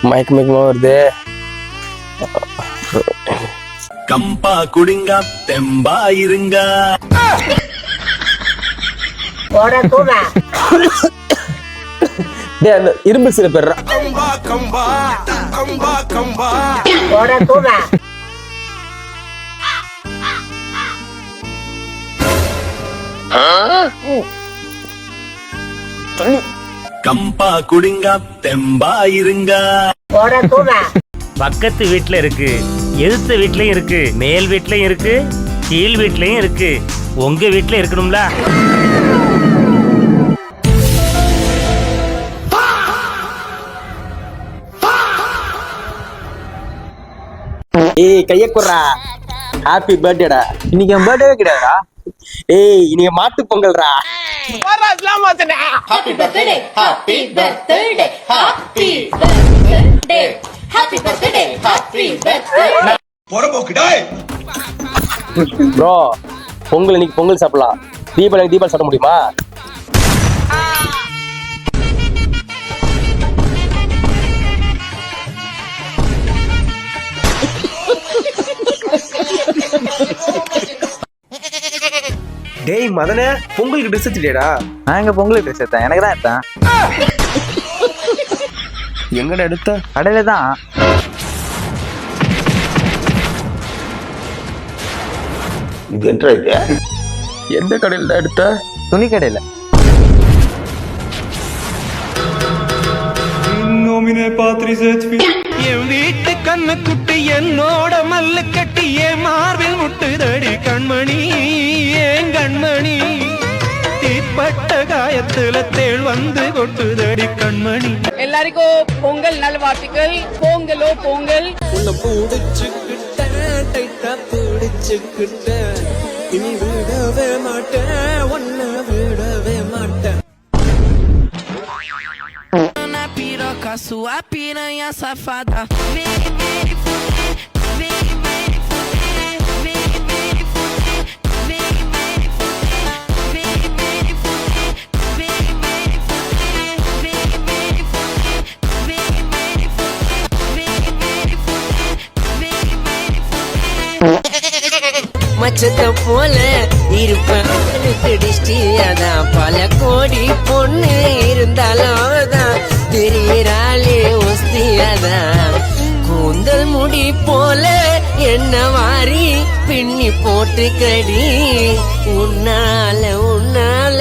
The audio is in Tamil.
மயக்கமா வருது. கம்பா குடிங்க தெம்பா இருங்க. அந்த இரும்பு சில பேர் கம்பா குடிங்க தெம்பா இருங்க. பக்கத்து வீட்டுல இருக்கு, எதிர்த்த வீட்லயும் இருக்கு, மேல் வீட்லயும் இருக்கு, கீழ் வீட்லயும் இருக்கு. உங்க வீட்டுல இருக்கணும்ல. ஏய் கைய குறா. ஹாப்பி பர்த்டேடா. இன்னைக்கு என் பர்த்டேவே கிடையாதுடா. ஏய் இன்னைக்கு மாட்டு பொங்கல்டா. Happy birthday, happy birthday, happy birthday, happy birthday, happy birthday. Bro Pongal இன்னைக்கு பொங்கல் சாப்பிடலாம். தீபாவளி சாப்பிட முடியுமா? டேய் மதனே, பொங்கலுக்கு ட்ரெஸ் எடுத்துட்டியாடா? நான் எங்க பொங்கலுக்கு ட்ரெஸ் எடுத்தேன்? எனக்கு தான் எடுத்தேன். எங்கடா எடுத்த? கடையில தான். இது என்ன இது? எந்த கடையில தான் எடுத்த? துணி கடையில. என் வீட்டு கண்ணு குட்டி என்னோட மல்லு கட்டி என் மார்பில் முட்டுதடி கண்மணி, ஏன் கண்மணி. தீப்பட்ட காயத்துல தேள் வந்து கொட்டுதடி கண்மணி. எல்லாருக்கும் பொங்கல் நல்வாழ்த்துக்கள். பொங்கலோ பொங்கல். உன்னை பிடிச்சுக்கிட்டேன், டைட்டா பிடிச்சுக்கிட்டேன். இனி விடவே மாட்டேன், உன்னை விடவே மாட்டேன். Piroca, sua piranha safada. Vem, vem, fuder, vem, vem, fuder, vem, vem, fuder, vem, vem, fuder, vem, vem, fuder, vem, vem, fuder, vem, vem, fuder, vem, vem, fuder, vem, vem, fuder, vem, vem, fuder. மச்சத்த போல இருப்பேன், அதான் பல கோடி பொண்ணு இருந்தாலும் தான் தெரியறாளே ஒஸ்தியாதான். கூந்தல் முடி போல என்ன வாரி பின்னி போட்டு கடி உன்னால உன்னால.